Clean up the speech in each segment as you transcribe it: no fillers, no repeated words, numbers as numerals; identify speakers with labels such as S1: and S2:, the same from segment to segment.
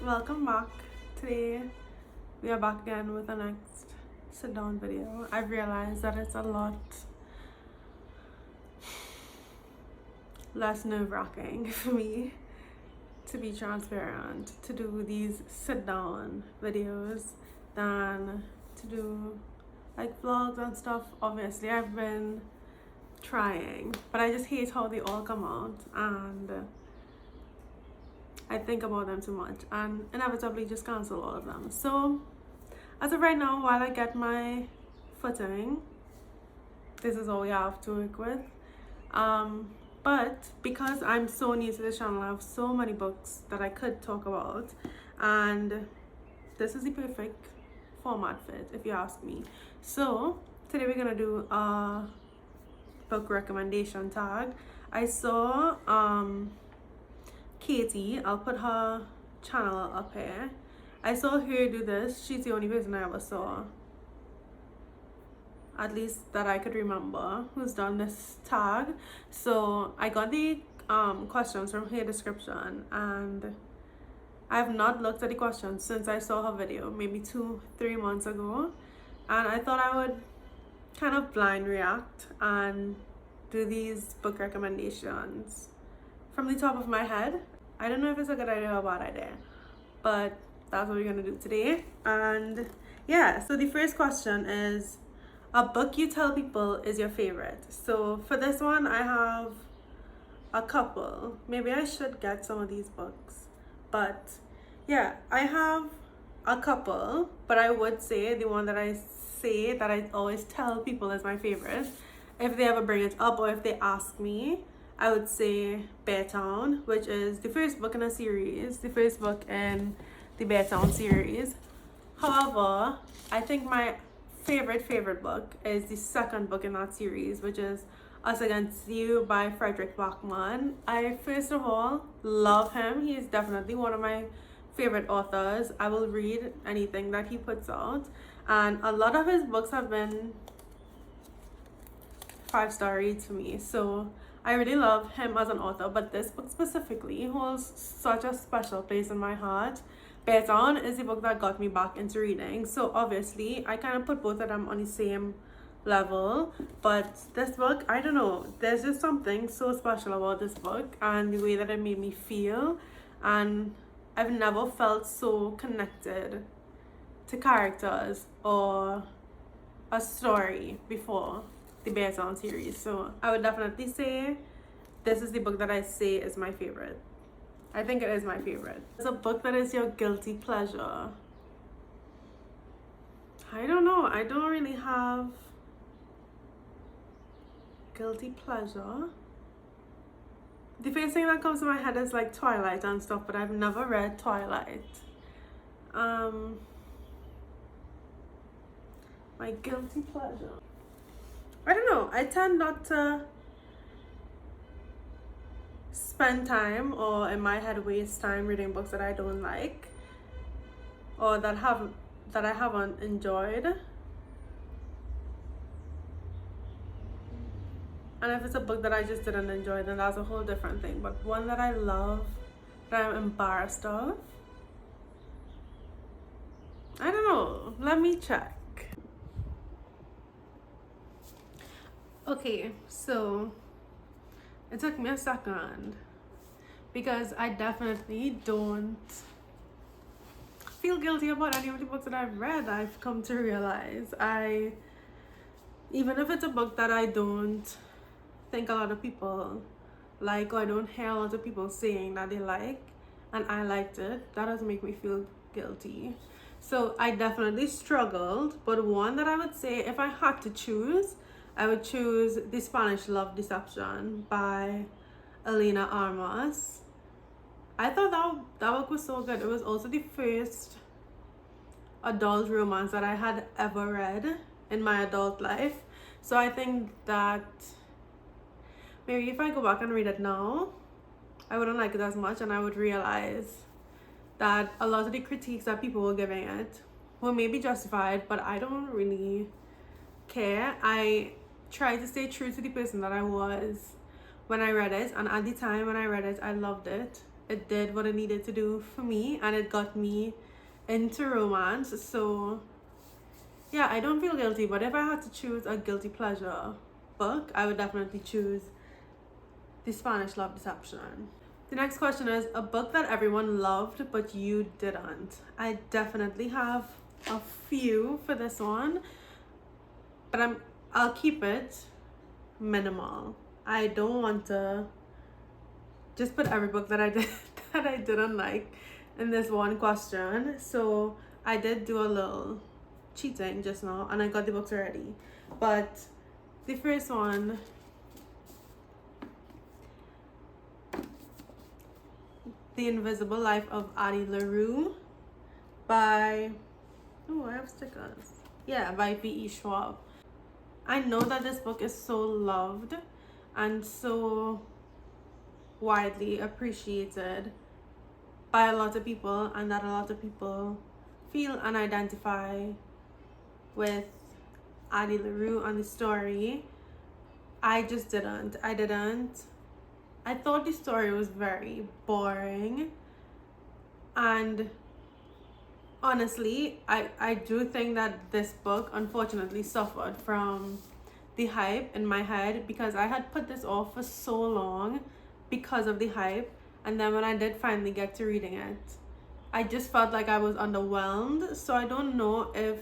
S1: welcome back. Today we are back again with the next sit down video. I've realized that it's a lot less nerve-wracking for me, to be transparent, to do these sit down videos than to do like vlogs and stuff. Obviously I've been trying, but I just hate how they all come out, and I think about them too much and inevitably just cancel all of them. So as of right now, while I get my footing, this is all we have to work with. But because I'm so new to this channel, I have so many books that I could talk about, and this is the perfect format fit, if you ask me. So today we're gonna do a book recommendation tag. I saw Katie, I'll put her channel up here. I saw her do this. She's the only person I ever saw, at least that I could remember, who's done this tag. So I got the questions from her description, and I have not looked at the questions since I saw her video maybe 2-3 months ago, and I thought I would kind of blind react and do these book recommendations from the top of my head. I don't know if it's a good idea or a bad idea, but that's what we're gonna do today. And yeah, so the first question is a book you tell people is your favorite. So for this one, I have a couple. Maybe I should get some of these books, but yeah, I have a couple, but I would say the one that I always tell people is my favorite, if they ever bring it up or if they ask me, I would say Bear Town, which is the first book in a series, the first book in the Bear Town series. However, I think my favorite book is the second book in that series, which is Us Against You by Fredrik Backman. I first of all love him. He is definitely one of my favorite authors. I will read anything that he puts out, and a lot of his books have been 5-star reads for me. So I really love him as an author, but this book specifically holds such a special place in my heart. Bear Town is the book that got me back into reading, so obviously I kind of put both of them on the same level. But this book, I don't know, there's just something so special about this book and the way that it made me feel, and I've never felt so connected to characters or a story before the Bear Town series. So I would definitely say this is the book that I say is my favorite. I think it is my favorite. It's a book that is your guilty pleasure. I don't know. I don't really have guilty pleasure. The first thing that comes to my head is like Twilight and stuff, but I've never read Twilight. My guilty pleasure, I don't know. I tend not to spend time, or in my head waste time, reading books that I don't like or that I haven't enjoyed. And if it's a book that I just didn't enjoy, then that's a whole different thing. But one that I love, that I'm embarrassed of, I don't know. Let me check. Okay, so it took me a second because I definitely don't feel guilty about any of the books that I've read. I've come to realize even if it's a book that I don't think a lot of people like, or I don't hear a lot of people saying that they like, and I liked it, that doesn't make me feel guilty. So I definitely struggled, but one that I would say if I had to choose, I would choose The Spanish Love Deception by Elena Armas. I thought that book was so good. It was also the first adult romance that I had ever read in my adult life. So I think that maybe if I go back and read it now, I wouldn't like it as much, and I would realize that a lot of the critiques that people were giving it were maybe justified, but I don't really care. I try to stay true to the person that I was when I read it, and at the time when I read it, I loved it. it did what it needed to do for me, and it got me into romance. So yeah, I don't feel guilty, but if I had to choose a guilty pleasure book, I would definitely choose The Spanish Love Deception. The next question is a book that everyone loved but you didn't. I definitely have a few for this one, but I'll keep it minimal. I don't want to just put every book that I did that I didn't like in this one question. So I did do a little cheating just now, and I got the books already. But the first one, The Invisible Life of Addie LaRue by, oh, I have stickers. Yeah, by V.E. Schwab. I know that this book is so loved and so widely appreciated by a lot of people, and that a lot of people feel and identify with Addie LaRue and the story. I just didn't. I thought the story was very boring, and honestly, I do think that this book unfortunately suffered from the hype in my head, because I had put this off for so long because of the hype, and then when I did finally get to reading it, I just felt like I was underwhelmed. So I don't know if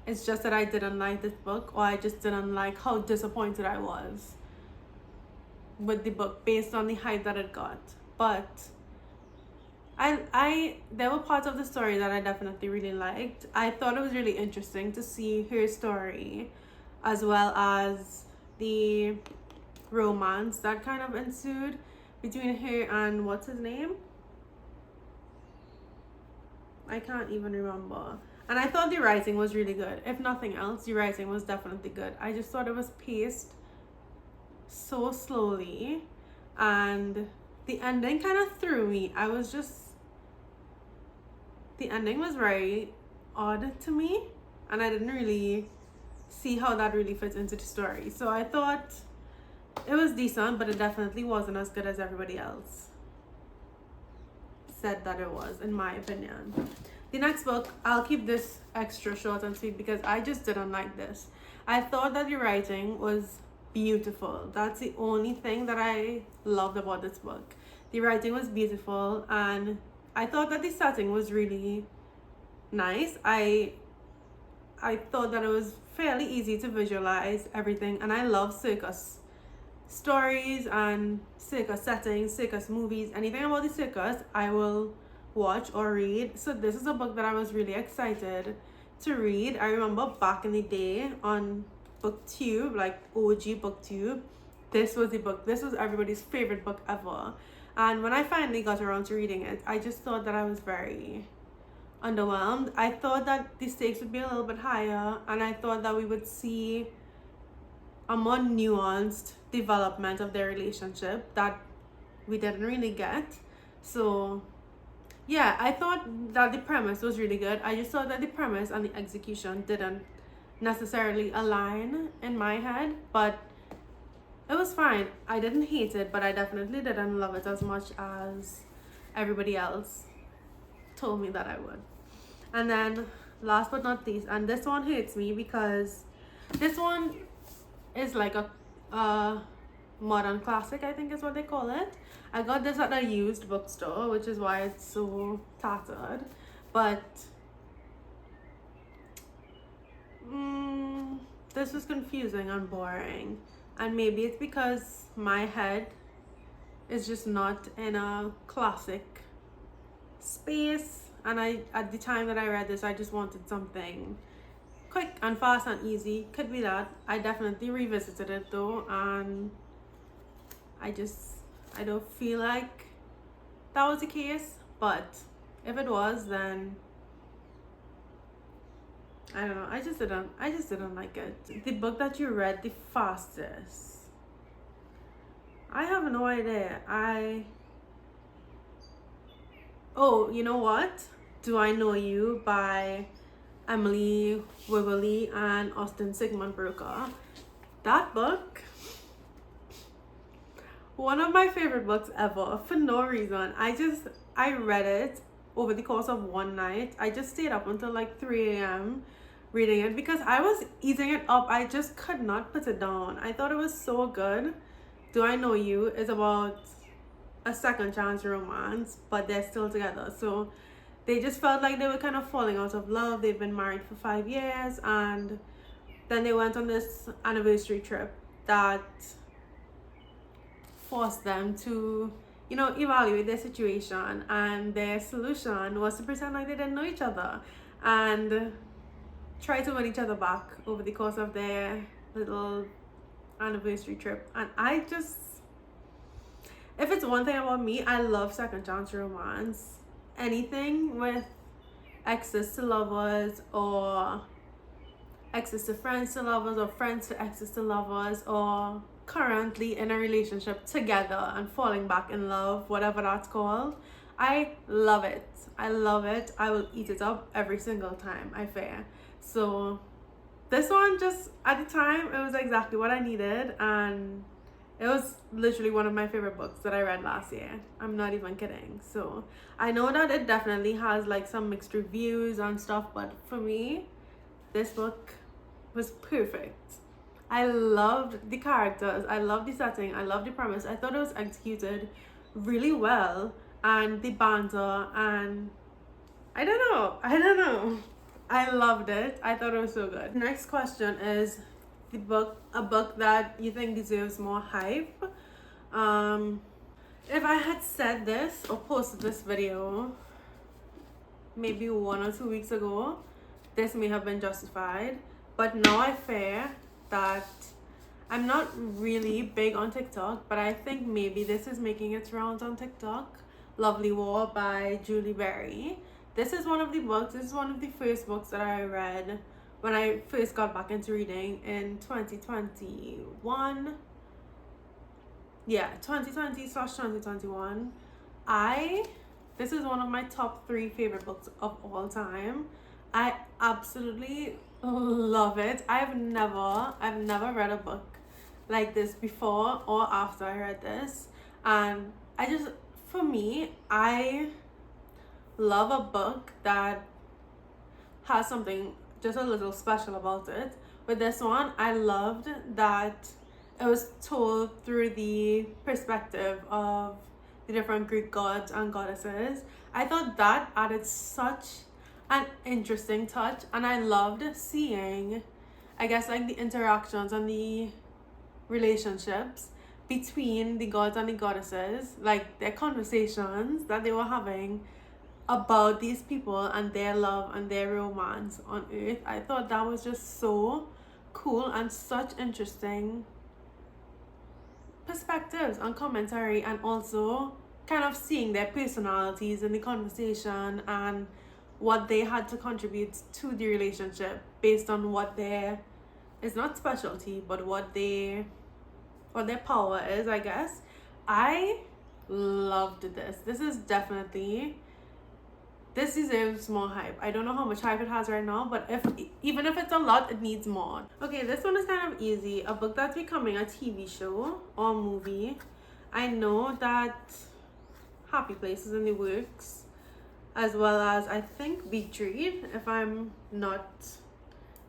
S1: it's just that I didn't like this book, or I just didn't like how disappointed I was with the book based on the hype that it got. But I there were parts of the story that I definitely really liked. I thought it was really interesting to see her story, as well as the romance that kind of ensued between her and what's his name? I can't even remember. And I thought the writing was really good. If nothing else, the writing was definitely good. I just thought it was paced so slowly, and the ending kind of threw me. The ending was very odd to me, and I didn't really see how that really fits into the story. So I thought it was decent, but it definitely wasn't as good as everybody else said that it was, in my opinion. The next book, I'll keep this extra short and sweet because I just didn't like this. I thought that the writing was beautiful. That's the only thing that I loved about this book. The writing was beautiful, and I thought that the setting was really nice. I thought that it was fairly easy to visualize everything, and I love circus stories and circus settings, circus movies, anything about the circus I will watch or read. So this is a book that I was really excited to read. I remember back in the day on BookTube, like OG BookTube, this was the book. This was everybody's favorite book ever. And when I finally got around to reading it, I just thought that I was very underwhelmed. I thought that the stakes would be a little bit higher, and I thought that we would see a more nuanced development of their relationship that we didn't really get. So yeah, I thought that the premise was really good. I just thought that the premise and the execution didn't necessarily align in my head, but it was fine. I didn't hate it, but I definitely didn't love it as much as everybody else told me that I would. And then last but not least, and this one hurts me because this one is like a modern classic, I think is what they call it. I got this at a used bookstore, which is why it's so tattered. But this was confusing and boring. And maybe it's because my head is just not in a classic space. And at the time that I read this, I just wanted something quick and fast and easy. Could be that. I definitely revisited it though, and I don't feel like that was the case. But if it was, then I don't know. I just didn't like it. The book that you read the fastest, I have no idea. Oh, you know what? Do I Know You by Emily Wibberley and Austin Sigmund Broker. That book One of my favorite books ever, for no reason. I read it over the course of one night. I just stayed up until like 3 a.m. reading it because I was eating it up. I just could not put it down. I thought it was so good. Do I Know You is about a second chance romance, but they're still together. So they just felt like they were kind of falling out of love. They've been married for 5 years, and then they went on this anniversary trip that forced them to, evaluate their situation. And their solution was to pretend like they didn't know each other and try to win each other back over the course of their little anniversary trip. And if it's one thing about me, I love second chance romance. Anything with exes to lovers, or exes to friends to lovers, or friends to exes to lovers, or currently in a relationship together and falling back in love, whatever that's called. I love it. I love it. I will eat it up every single time I fare. So this one, just at the time, it was exactly what I needed, and it was literally one of my favorite books that I read last year. I'm not even kidding. So I know that it definitely has like some mixed reviews and stuff, but for me, this book was perfect. I loved the characters, I loved the setting, I loved the premise. I thought it was executed really well, and the banter, and I don't know. I loved it. I thought it was so good. Next question is a book that you think deserves more hype. If I had said this or posted this video maybe 1 or 2 weeks ago, this may have been justified, but now I fear that I'm not really big on TikTok, but I think maybe this is making its rounds on TikTok. Lovely War by Julie Berry. This is one of the first books that I read when I first got back into reading in 2021. Yeah, 2020/2021. This is one of my top 3 favorite books of all time. I absolutely love it. I've never read a book like this before or after I read this. And for me, I love a book that has something just a little special about it. With this one, I loved that it was told through the perspective of the different Greek gods and goddesses. I thought that added such an interesting touch, and I loved seeing, I guess, like the interactions and the relationships between the gods and the goddesses, like their conversations that they were having about these people and their love and their romance on Earth. I thought that was just so cool and such interesting perspectives and commentary, and also kind of seeing their personalities in the conversation and what they had to contribute to the relationship based on what their, it's not specialty, but what their power is, I guess. I loved this. This deserves more hype. I don't know how much hype it has right now, but even if it's a lot, it needs more. Okay, this one is kind of easy. A book that's becoming a TV show or movie. I know that Happy Place is in the works, as well as I think Beach Read, if I'm not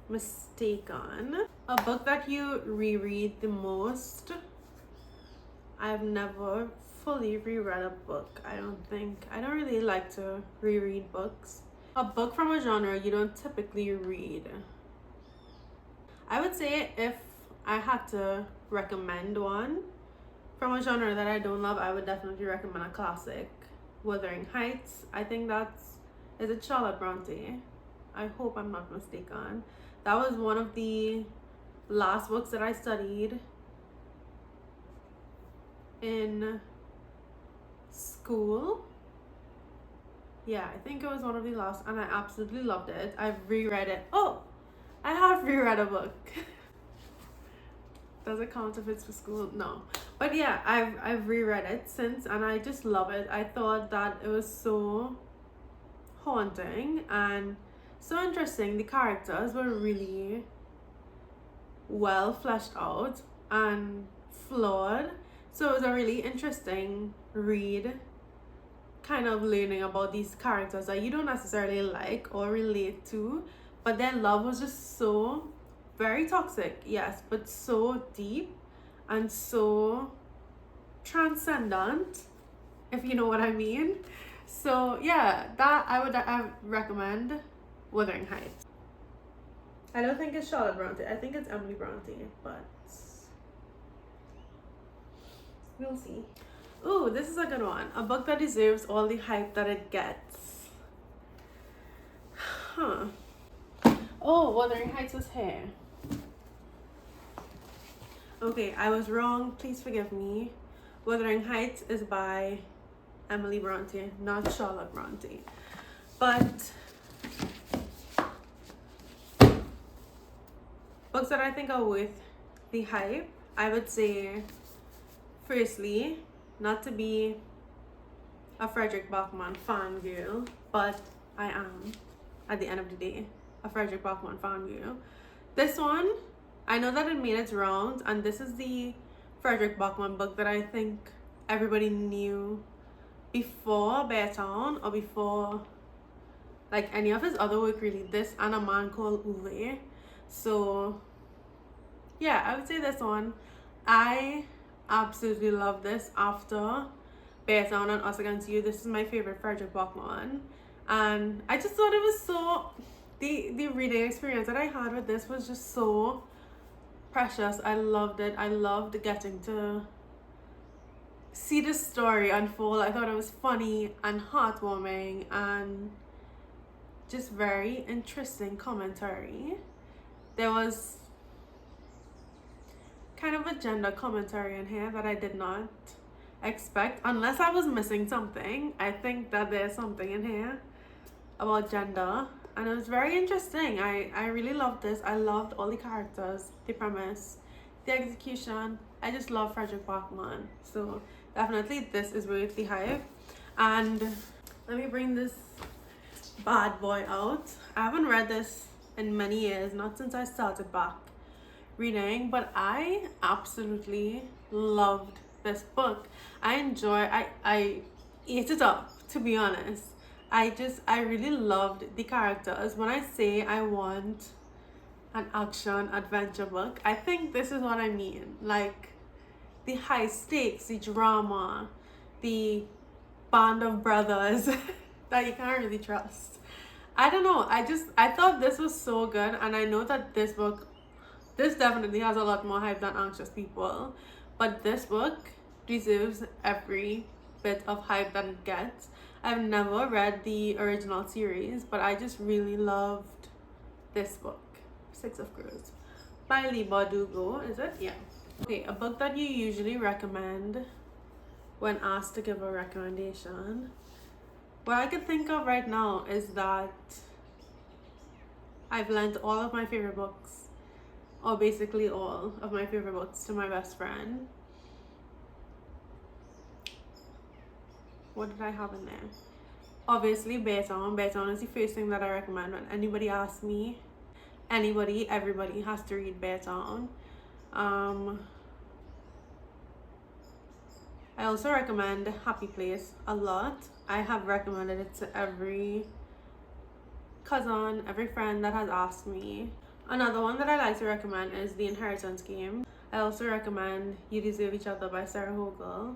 S1: mistaken. A book that you reread the most. I've never fully reread a book. I don't really like to reread books. A book from a genre you don't typically read. I would say if I had to recommend one from a genre that I don't love, I would definitely recommend a classic, Wuthering Heights. I think is it Charlotte Bronte? I hope I'm not mistaken. That was one of the last books that I studied in school. Yeah, I think it was one of the last, and I absolutely loved it. I've reread it. Oh, I have reread a book. Does it count if it's for school? No. But yeah, I've reread it since, and I just love it. I thought that it was so haunting and so interesting. The characters were really well fleshed out and flawed. So it was a really interesting read, kind of learning about these characters that you don't necessarily like or relate to, but their love was just so very toxic, yes, but so deep and so transcendent, if you know what I mean. So yeah, that I recommend Wuthering Heights. I don't think it's Charlotte Bronte. I think it's Emily Bronte, but we'll see. Ooh, this is a good one. A book that deserves all the hype that it gets. Huh. Oh, Wuthering Heights was here. Okay, I was wrong. Please forgive me. Wuthering Heights is by Emily Bronte, not Charlotte Bronte. But books that I think are worth the hype, I would say, firstly, not to be a Frederick Bachman fangirl, but I am, at the end of the day, a Frederick Bachman fangirl. This one, I know that it made its rounds, and this is the Frederick Bachman book that I think everybody knew before Bear Town or before like any of his other work really. This and A Man Called Ove. So yeah, I would say this one. I absolutely love this after Bear Town and Us Against You. This is my favorite Frederick Bachman, and I just thought it was so, the reading experience that I had with this was just so precious. I loved it. I loved getting to see the story unfold. I thought it was funny and heartwarming and just very interesting commentary. There was kind of a gender commentary in here that I did not expect, unless I was missing something. I think that there's something in here about gender, and it was very interesting. I really loved this. I loved all the characters, the premise, the execution. I just love Frederick Bachman. So definitely this is worth the hype. And let me bring this bad boy out. I haven't read this in many years, not since I started back reading, but I absolutely loved this book. I ate it up, to be honest. I really loved the characters. When I say I want an action adventure book, I think this is what I mean. Like the high stakes, the drama, the band of brothers that you can't really trust. I don't know. I thought this was so good, and I know that this definitely has a lot more hype than Anxious People, but this book deserves every bit of hype that it gets. I've never read the original series, but I just really loved this book, Six of Crows, by Leigh Bardugo, is it? Yeah. Okay, a book that you usually recommend when asked to give a recommendation. What I could think of right now is that I've lent all of my favorite books, or basically all of my favorite books, to my best friend. What did I have in there? Obviously, Bear Town. Bear Town is the first thing that I recommend when anybody asks me. Everybody has to read Bear Town. I also recommend Happy Place a lot. I have recommended it to every cousin, every friend that has asked me. Another one that I like to recommend is The Inheritance Game. I also recommend You Deserve Each Other by Sarah Hogle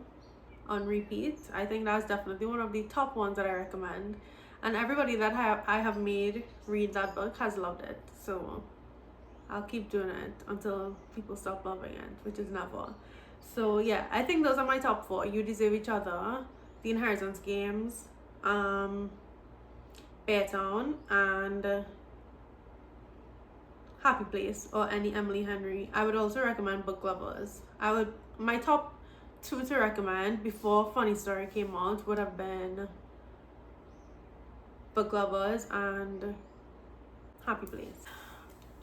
S1: on repeat. I think that's definitely one of the top ones that I recommend, and everybody that I have made read that book has loved it, so I'll keep doing it until people stop loving it, which is never. So yeah, I think those are my top 4. You Deserve Each Other, The Inheritance Games, Bear Town, and Happy Place, or any Emily Henry. I would also recommend Book Lovers. My top 2 to recommend before Funny Story came out would have been Book Lovers and Happy Place.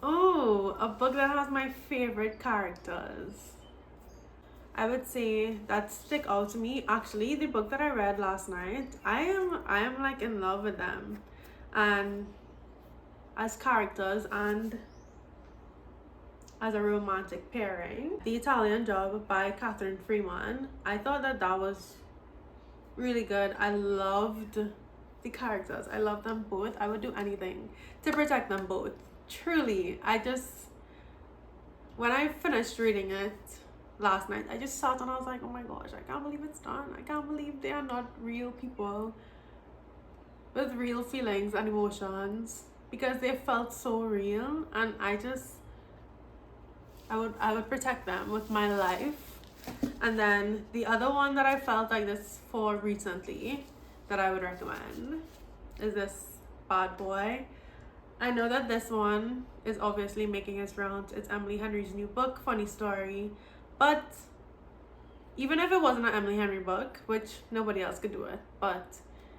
S1: Oh, a book that has my favorite characters. I would say that stick out to me. Actually, the book that I read last night, I am like in love with them, and as characters and as a romantic pairing. The Italian Job by Catherine Freeman. I thought that that was really good. I loved the characters. I love them both. I would do anything to protect them both. Truly, when I finished reading it last night, I just sat and I was like, oh my gosh, I can't believe it's done. I can't believe they are not real people with real feelings and emotions, because they felt so real, and I would protect them with my life. And then the other one that I felt like this for recently that I would recommend is this Bad Boy. I know that this one is obviously making its rounds. It's Emily Henry's new book, Funny Story. But even if it wasn't an Emily Henry book, which nobody else could do it, but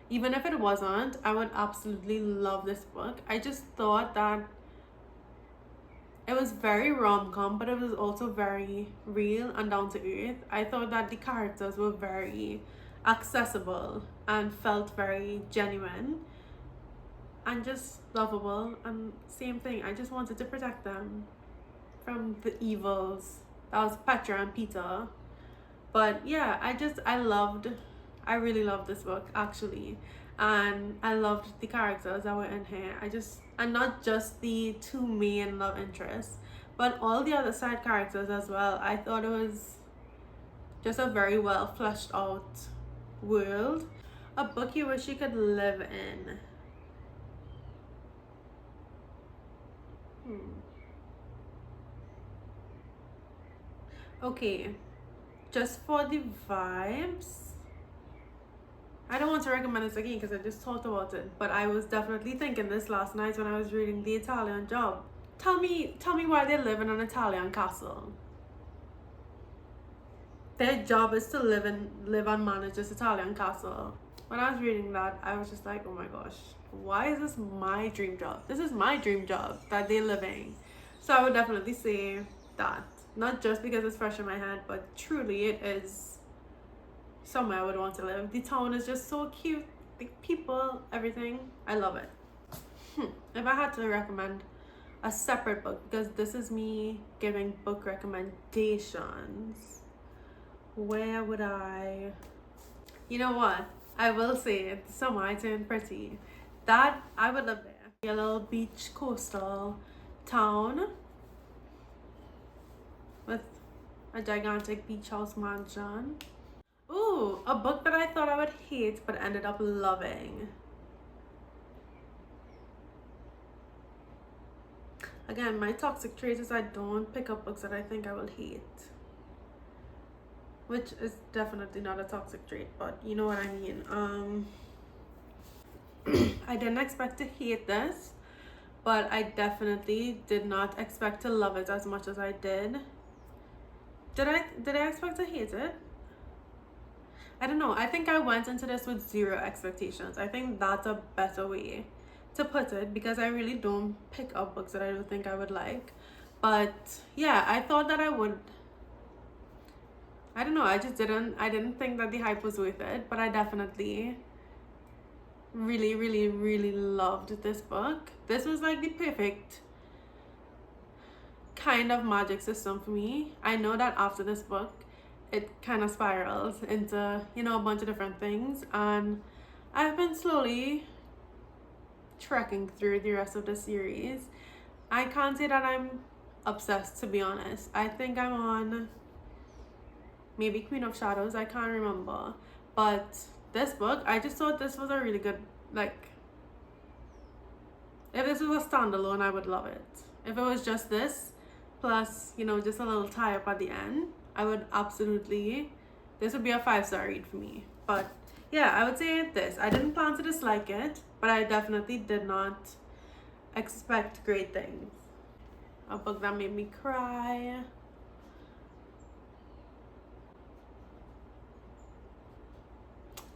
S1: even if it wasn't, I would absolutely love this book. I just thought that it was very rom-com, but it was also very real and down to earth. I thought that the characters were very accessible and felt very genuine and just lovable. And same thing, I just wanted to protect them from the evils. That was Petra and Peter. But yeah, I really loved this book actually. And I loved the characters that were in here. And not just the two main love interests, but all the other side characters as well. I thought it was just a very well fleshed out world. A book you wish you could live in. Okay, just for the vibes, I don't want to recommend this again because I just thought about it, but I was definitely thinking this last night when I was reading The Italian Job. Tell me why they live in an Italian castle. Their job is to live and manage this Italian castle. When I was reading that, I was just like, oh my gosh, why is this my dream job? This is my dream job that they're living. So I would definitely say that. Not just because it's fresh in my head, but truly it is somewhere I would want to live. The town is just so cute. The people, everything. I love it. If I had to recommend a separate book, because this is me giving book recommendations, where would I... You know what? I will say it's Summer I Turned Pretty. That, I would live there. A little beach coastal town with a gigantic beach house mansion. Ooh, a book that I thought I would hate but ended up loving. Again, my toxic trait is I don't pick up books that I think I will hate. Which is definitely not a toxic trait, but you know what I mean. I didn't expect to hate this, but I definitely did not expect to love it as much as I did. Did I expect to hate it? I don't know. I think I went into this with zero expectations. I think that's a better way to put it, because I really don't pick up books that I don't think I would like. But yeah, I thought that I would. I don't know. I didn't think that the hype was worth it, but I definitely really, really, really loved this book. This was like the perfect kind of magic system for me. I know that after this book, it kind of spirals into, you know, a bunch of different things, and I've been slowly trekking through the rest of the series. I can't say that I'm obsessed, to be honest. I think I'm on maybe Queen of Shadows, I can't remember. But this book, I just thought this was a really good, like, if this was a standalone, I would love it. If it was just this, plus, you know, just a little tie-up at the end, I would absolutely, this would be a 5-star read for me. But yeah, I would say this. I didn't plan to dislike it, but I definitely did not expect great things. A book that made me cry.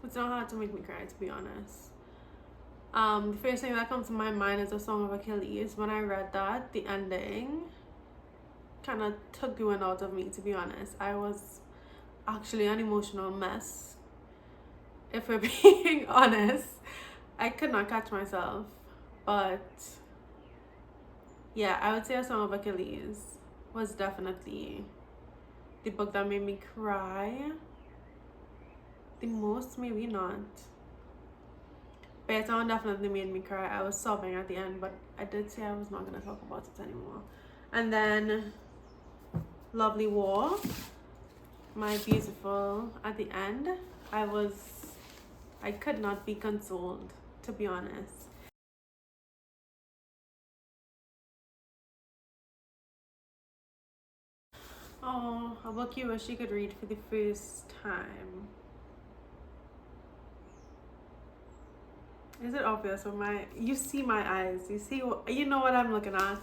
S1: It's not hard to make me cry, to be honest. The first thing that comes to my mind is A Song of Achilles. When I read that, the ending kind of took the wind out of me, to be honest. I was actually an emotional mess. If we're being honest, I could not catch myself. But yeah, I would say A Song of Achilles. was definitely the book that made me cry the most. Maybe not. Bear Town definitely made me cry. I was sobbing at the end, but I did say I was not going to talk about it anymore. And then Lovely War, my beautiful, at the end, I could not be consoled, to be honest. Oh, a book you wish you could read for the first time. Is it obvious? Or you see my eyes, you know what I'm looking at.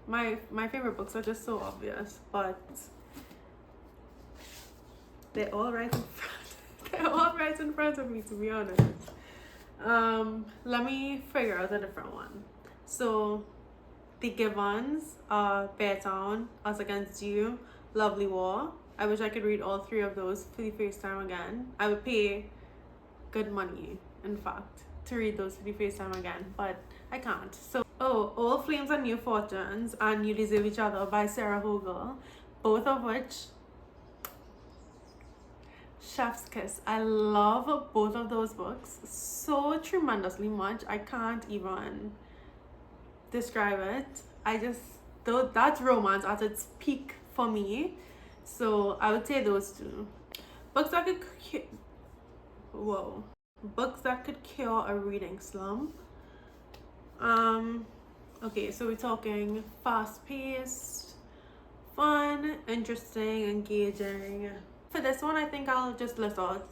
S1: My favorite books are just so obvious, but they're all right in front. They're all right in front of me, to be honest. Let me figure out a different one. So the Gibbons, Bear Town, Us Against You, Lovely War. I wish I could read all three of those for the first time again. I would pay good money, in fact, to read those for the first time again, but I can't. So, Old Flames and New Fortunes and You Deserve Each Other by Sarah Vogel, both of which, chef's kiss. I love both of those books so tremendously much. I can't even describe it. That's romance at its peak for me. So I would say those two. Books that could cure a reading slump. Okay, so we're talking fast-paced, fun, interesting, engaging. For this one, I think I'll just list out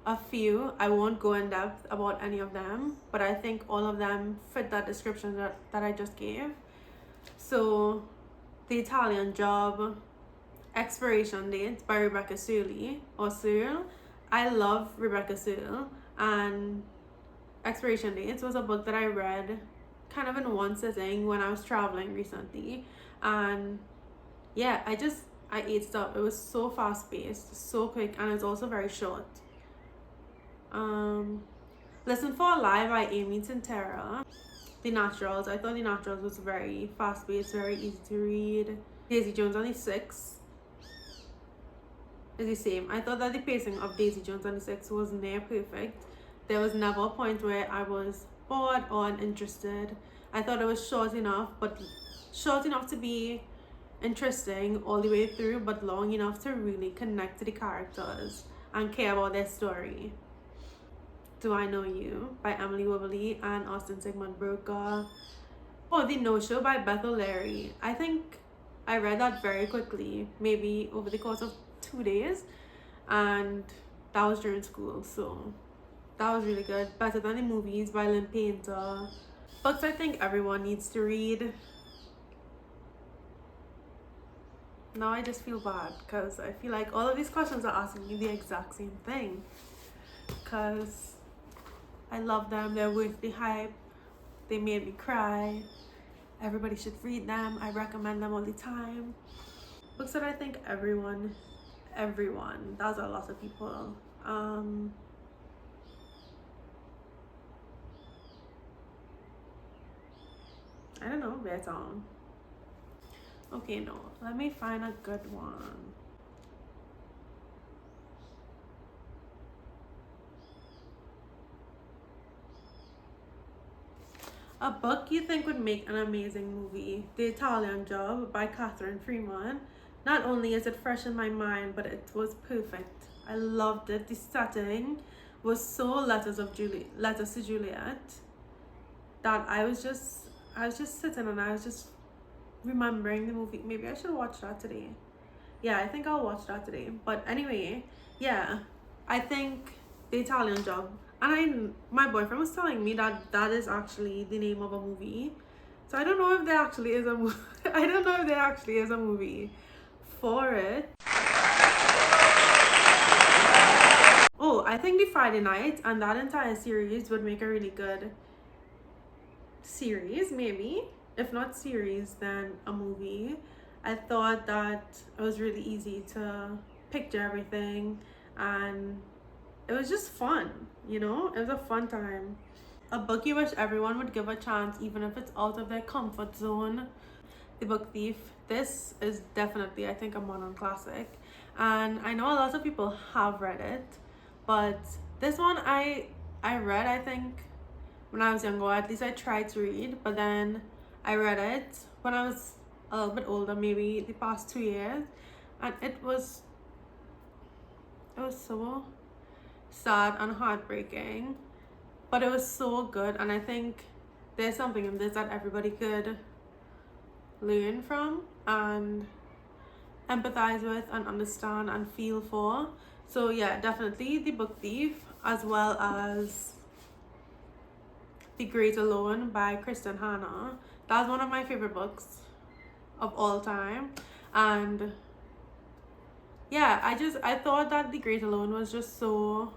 S1: a few. I won't go in depth about any of them, but I think all of them fit that description that I just gave. So, The Italian Job, Expiration Date by Rebecca Searle. I love Rebecca Searle, and Expiration Dates was a book that I read kind of in one sitting when I was traveling recently, and yeah, I ate stuff. It was so fast paced, so quick, and it's also very short. Listen for a Lie by Amy Tintera. The Naturals. I thought The Naturals was very fast paced, very easy to read. Daisy Jones and the Six is the same. I thought that the pacing of Daisy Jones and the Six was near perfect. There was never a point where I was bored or uninterested. I thought it was short enough, but short enough to be interesting all the way through, but long enough to really connect to the characters and care about their story. Do I Know You by Emily Wibberley and Austin Sigmund Broker. The No-Show by Beth O'Leary. I think I read that very quickly, maybe over the course of 2 days, and that was during school, so that was really good. Better Than the Movies by Lynn Painter. Books I think everyone needs to read. Now I just feel bad because I feel like all of these questions are asking me the exact same thing, because I love them. They're worth the hype. They made me cry. Everybody should read them. I recommend them all the time. Books that I think everyone, that's a lot of people. I don't know, Bear Town. Okay, no, let me find a good one. A book you think would make an amazing movie. The Italian Job by Catherine Freeman. Not only is it fresh in my mind, but it was perfect. I loved it. The setting was so Letters to Juliet, that I was just sitting and I was just remembering the movie. Maybe I should watch that today. Yeah, I think I'll watch that today. But anyway, yeah, I think The Italian Job. And my boyfriend was telling me that is actually the name of a movie. So I don't know if there actually is a movie. I don't know if there actually is a movie for it. I think The Friday Night and that entire series would make a really good series, maybe. If not series, then a movie. I thought that it was really easy to picture everything, and it was just fun, it was a fun time. A book you wish everyone would give a chance, even if it's out of their comfort zone. The Book Thief. This is definitely, I think, a modern classic, and I know a lot of people have read it, but this one I read, I think, when I was younger. At least I tried to read, but then I read it when I was a little bit older, maybe the past 2 years, and it was so sad and heartbreaking, but it was so good, and I think there's something in this that everybody could learn from and empathize with and understand and feel for. So yeah, definitely The Book Thief, as well as The Great Alone by Kristen Hanna. That's one of my favorite books of all time. And yeah, I thought that The Great Alone was just so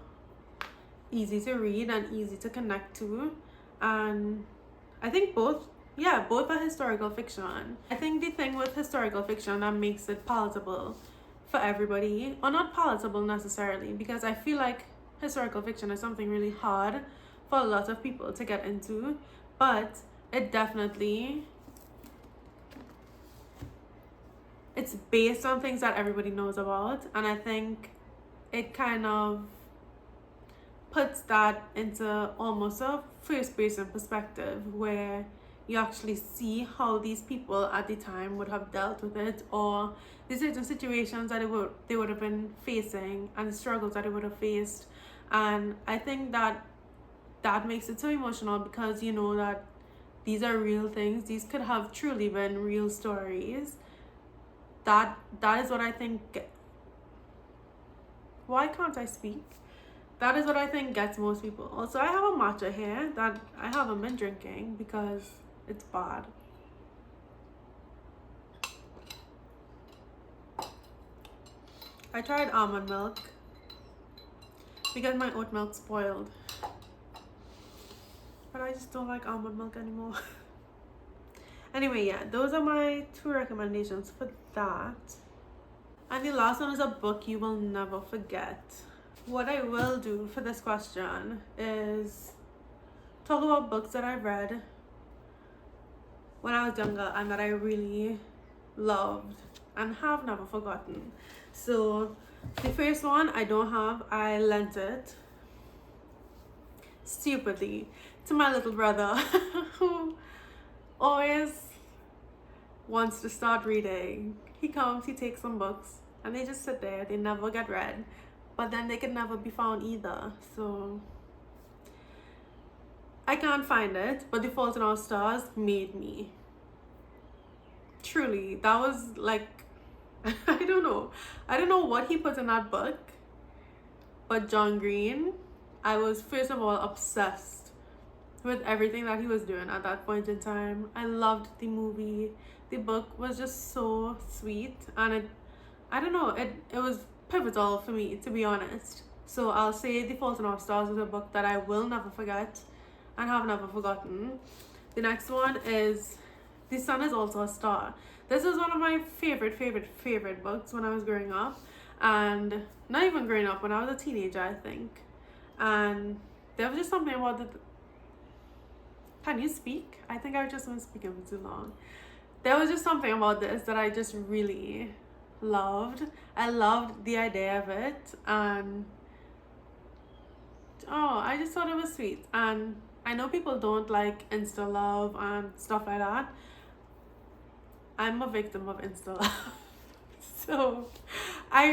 S1: easy to read and easy to connect to. And I think both are historical fiction. I think the thing with historical fiction that makes it palatable for everybody, or not palatable necessarily, because I feel like historical fiction is something really hard for a lot of people to get into, but it definitely, it's based on things that everybody knows about, and I think it kind of puts that into almost a first person perspective, where you actually see how these people at the time would have dealt with it, or the certain situations that they would have been facing and the struggles that they would have faced. And I think that makes it so emotional, because you know that these are real things. These could have truly been real stories. That is what I think. Why can't I speak? That is what I think gets most people. Also, I have a matcha here that I haven't been drinking because it's bad. I tried almond milk because my oat milk spoiled, but I just don't like almond milk anymore. Anyway, yeah, those are my 2 recommendations for that. And the last one is a book you will never forget. What I will do for this question is talk about books that I read when I was younger and that I really loved and have never forgotten. So the first one I don't have. I lent it stupidly to my little brother who always wants to start reading. He comes, he takes some books, and they just sit there. They never get read, but then they can never be found either. So I can't find it, but The Fault in Our Stars made me. Truly, that was like, I don't know what he put in that book, but John Green, I was first of all obsessed with everything that he was doing at that point in time. I loved the movie. The book was just so sweet, and I don't know, it was pivotal for me, to be honest. So I'll say The Fault in Our Stars is a book that I will never forget and have never forgotten. The next one is The Sun Is Also a Star. This is one of my favorite books when I was growing up, and not even growing up, when I was a teenager, I think. And there was just something about it. Can you speak? I think I've just been speaking for too long. There was just something about this that I just really loved. I loved the idea of it, and I just thought it was sweet. And I know people don't like insta love and stuff like that. I'm a victim of insta love. So I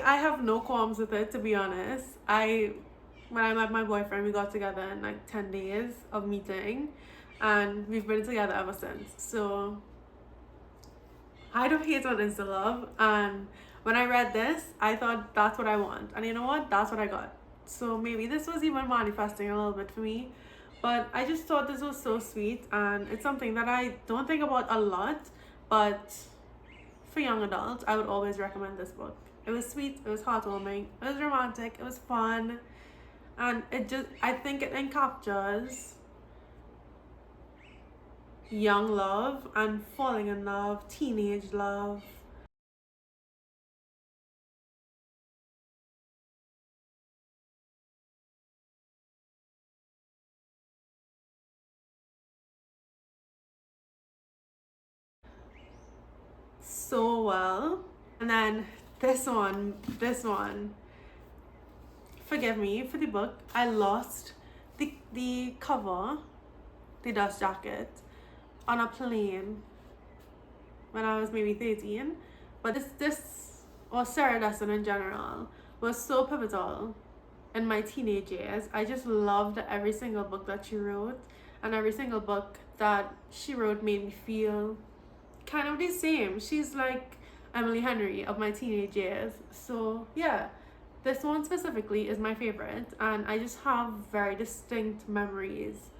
S1: have no qualms with it, to be honest. When I met my boyfriend, we got together in like 10 days of meeting, and we've been together ever since. So I don't hate on insta love, and when I read this, I thought that's what I want, and you know what? That's what I got. So maybe this was even manifesting a little bit for me, but I just thought this was so sweet, and it's something that I don't think about a lot, but for young adults, I would always recommend this book. It was sweet, it was heartwarming, it was romantic, it was fun, and I think it encaptures young love and falling in love, teenage love. so well. And then this one, forgive me for the book, I lost the cover, the dust jacket, on a plane when I was maybe 13. But this or Sarah Dessen in general was so pivotal in my teenage years. I just loved every single book that she wrote, and every single book that she wrote made me feel kind of the same. She's like Emily Henry of my teenage years. So yeah, this one specifically is my favorite, and I just have very distinct memories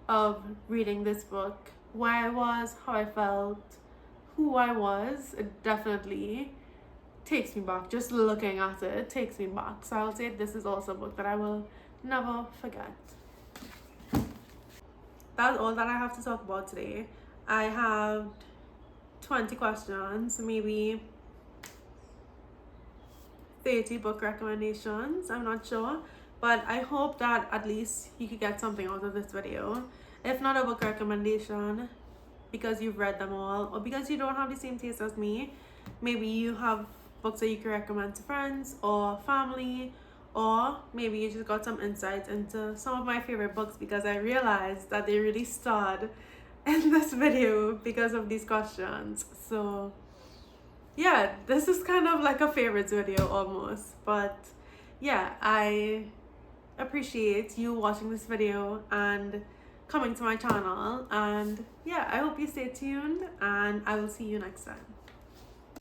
S1: of reading this book, where I was, how I felt, who I was. It definitely takes me back. Just looking at it takes me back. So I'll say this is also a book that I will never forget. That's all that I have to talk about today. I have 20 questions, maybe 30 book recommendations, I'm not sure, but I hope that at least you could get something out of this video. If not a book recommendation because you've read them all, or because you don't have the same taste as me, maybe you have books that you can recommend to friends or family, or maybe you just got some insights into some of my favorite books, because I realized that they really starred in this video because of these questions. So yeah, this is kind of like a favorites video almost. But yeah, I appreciate you watching this video and coming to my channel, and yeah, I hope you stay tuned, and I will see you next time.